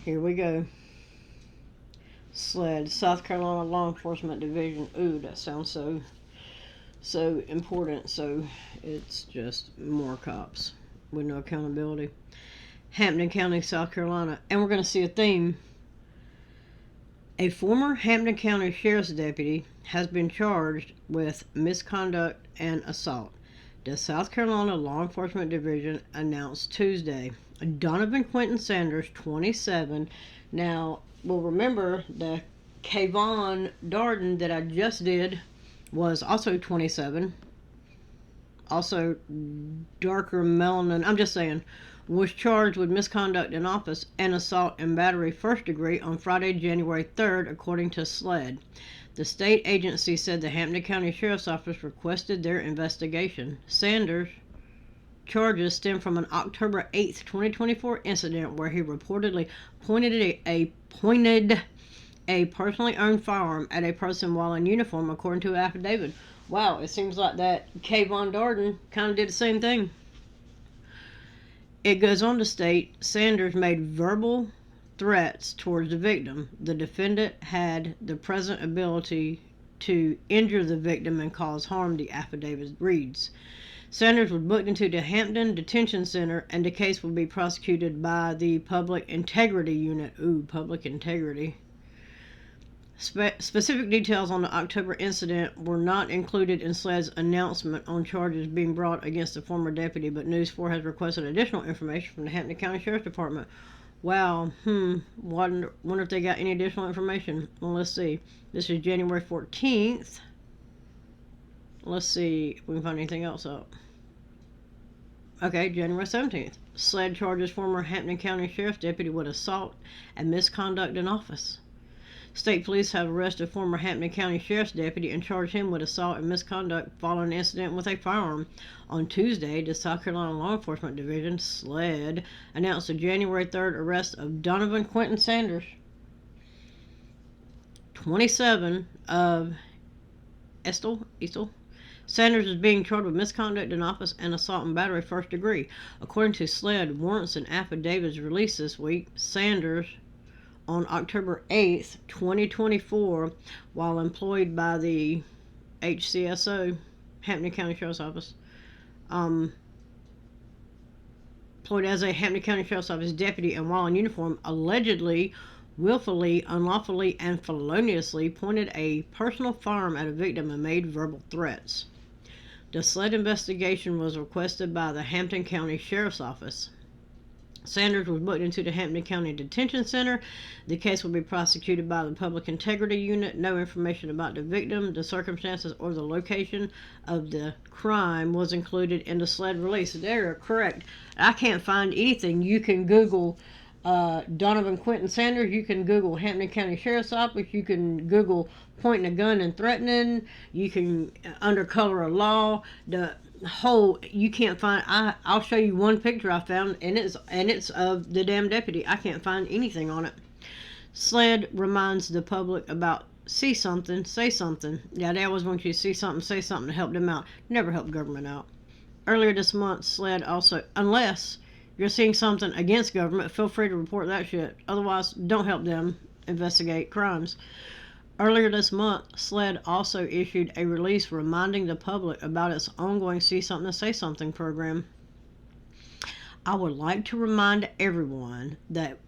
Here we go. SLED, South Carolina Law Enforcement Division. Ooh, that sounds so important. So it's just more cops with no accountability. Hampton County, South Carolina. And we're going to see a theme. A former Hampton County Sheriff's deputy has been charged with misconduct and assault. The South Carolina Law Enforcement Division announced Tuesday. Donavon Quentin Sanders, 27. Now, we'll remember the Kayvon Darden that I just did was also 27. Also darker melanin. I'm just saying. Was charged with misconduct in office and assault and battery first degree on Friday, January 3rd, according to SLED. The state agency said the Hampton County Sheriff's Office requested their investigation. Sanders' charges stem from an October 8th, 2024 incident where he reportedly pointed a personally owned firearm at a person while in uniform, according to an affidavit. Wow, it seems like that Kayvon Darden kind of did the same thing. It goes on to state Sanders made verbal threats towards the victim. The defendant had the present ability to injure the victim and cause harm, the affidavit reads. Sanders was booked into the Hampton Detention Center, and the case will be prosecuted by the Public Integrity Unit. Ooh, public integrity. Specific details on the October incident were not included in SLED's announcement on charges being brought against the former deputy, but News 4 has requested additional information from the Hampton County Sheriff's Department. Wow, wonder if they got any additional information. Well, let's see. This is January 14th. Let's see if we can find anything else up. Okay, January 17th. SLED charges former Hampton County Sheriff's deputy with assault and misconduct in office. State police have arrested former Hampton County Sheriff's deputy and charged him with assault and misconduct following an incident with a firearm. On Tuesday, the South Carolina Law Enforcement Division, SLED, announced the January 3rd arrest of Donavon Quentin Sanders, 27, of Estill. Sanders is being charged with misconduct in office and assault and battery first degree. According to SLED, warrants and affidavits released this week, Sanders, on October 8th, 2024, while employed by the HCSO, Hampton County Sheriff's Office, employed as a Hampton County Sheriff's Office deputy and while in uniform, allegedly, willfully, unlawfully, and feloniously pointed a personal firearm at a victim and made verbal threats. The SLED investigation was requested by the Hampton County Sheriff's Office. Sanders was booked into the Hampton County Detention Center. The case will be prosecuted by the Public Integrity Unit. No information about the victim, the circumstances, or the location of the crime was included in the SLED release. They're correct. I can't find anything. You can Google Donavon Quentin Sanders. You can Google Hampton County Sheriff's Office. You can Google pointing a gun and threatening. You can under color of law. You can't find. I'll show you one picture I found, and it's of the damn deputy. I can't find anything on it. SLED reminds the public about see something, say something. Yeah, they always want you to see something, say something to help them out. Never help government out. Earlier this month, SLED also, unless you're seeing something against government, feel free to report that shit. Otherwise, don't help them investigate crimes. Earlier this month, SLED also issued a release reminding the public about its ongoing See Something, Say Something program. I would like to remind everyone that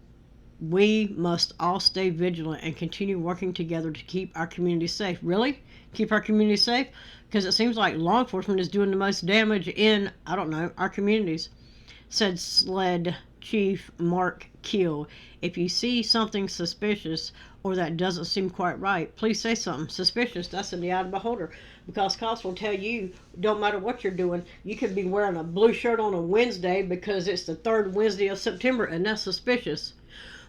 we must all stay vigilant and continue working together to keep our community safe. Really? Keep our community safe? Because it seems like law enforcement is doing the most damage in, our communities, said SLED Chief Mark Keel. If you see something suspicious or that doesn't seem quite right, please say something. Suspicious, that's in the eye of the beholder. Because cops will tell you, don't matter what you're doing, you could be wearing a blue shirt on a Wednesday because it's the third Wednesday of September, and that's suspicious.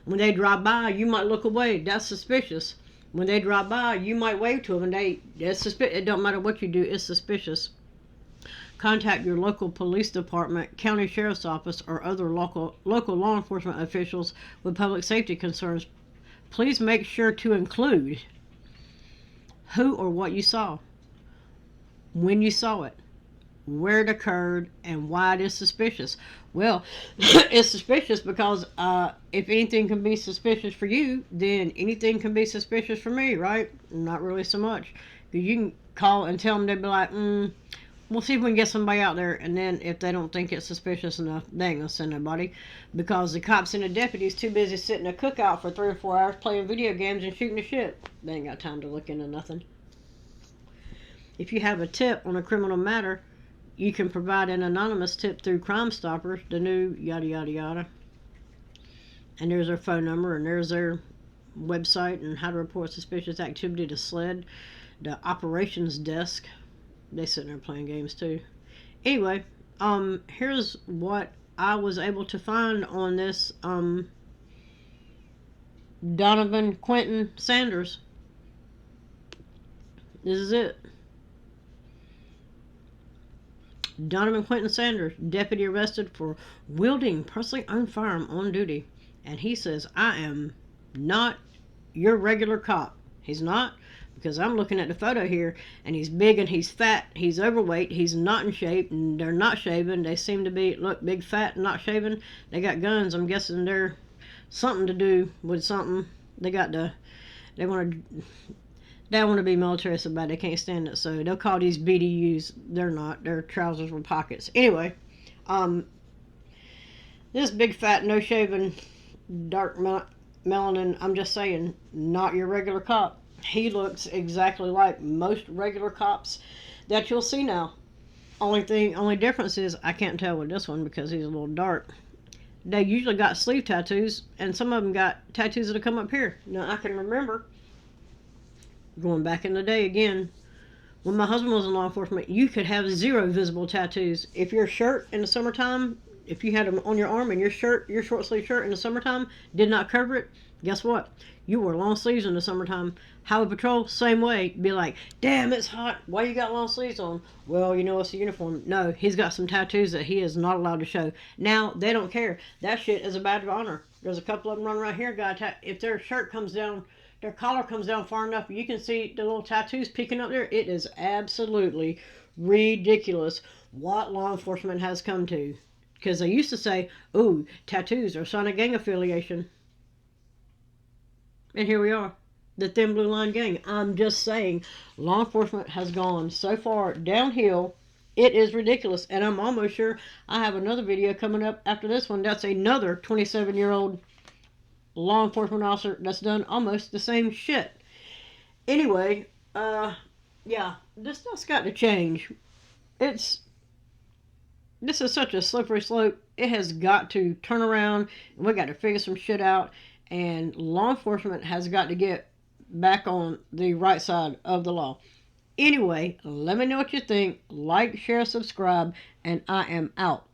When they drive by, you might look away. That's suspicious. When they drive by, you might wave to them, and that's suspicious. It don't matter what you do, it's suspicious. Contact your local police department, county sheriff's office, or other local law enforcement officials with public safety concerns. Please make sure to include who or what you saw, when you saw it, where it occurred, and why it is suspicious. Well, it's suspicious because if anything can be suspicious for you, then anything can be suspicious for me, right? Not really so much. 'Cause you can call and tell them, they'd be like, we'll see if we can get somebody out there. And then if they don't think it's suspicious enough, they ain't gonna send nobody. Because the cops and the deputies too busy sitting a cookout for 3 or 4 hours playing video games and shooting the shit. They ain't got time to look into nothing. If you have a tip on a criminal matter, you can provide an anonymous tip through Crime Stoppers, the new yada yada yada. And there's their phone number, and there's their website, and how to report suspicious activity to SLED, the operations desk. They sitting there playing games too. Anyway, here's what I was able to find on this Donavon Quentin Sanders. This is it. Donavon Quentin Sanders, deputy arrested for wielding personally owned firearm on duty. And he says, I am not your regular cop. He's not, because I'm looking at the photo here, and he's big and he's fat, he's overweight, he's not in shape, and they're not shaven. They seem to be, look, big, fat, and not shaven. They got guns. I'm guessing they're something to do with something. They want to be military so bad they can't stand it, so they'll call these BDUs. They're not. They're trousers with pockets. Anyway, this big fat, no shaven, dark melanin, I'm just saying, not your regular cop. He looks exactly like most regular cops that you'll see now. Only difference is I can't tell with this one because he's a little dark. They usually got sleeve tattoos, and some of them got tattoos that'll come up here. Now I can remember going back in the day again, when my husband was in law enforcement, you could have 0 visible tattoos. If your shirt in the summertime, if you had them on your arm and your short sleeve shirt in the summertime did not cover it, guess what? You wore long sleeves in the summertime. Highway patrol, same way. Be like, damn, it's hot. Why you got long sleeves on? Well, it's a uniform. No, he's got some tattoos that he is not allowed to show. Now, they don't care. That shit is a badge of honor. There's a couple of them running around here, if their shirt comes down, their collar comes down far enough, you can see the little tattoos peeking up there. It is absolutely ridiculous what law enforcement has come to. Because they used to say, ooh, tattoos are a sign of gang affiliation. And here we are, the Thin Blue Line gang. I'm just saying, law enforcement has gone so far downhill, it is ridiculous. And I'm almost sure I have another video coming up after this one. That's another 27-year-old law enforcement officer that's done almost the same shit. Anyway, yeah, this stuff's got to change. This is such a slippery slope. It has got to turn around, and we got to figure some shit out, and law enforcement has got to get back on the right side of the law. Anyway, let me know what you think. Like, share, subscribe, and I am out.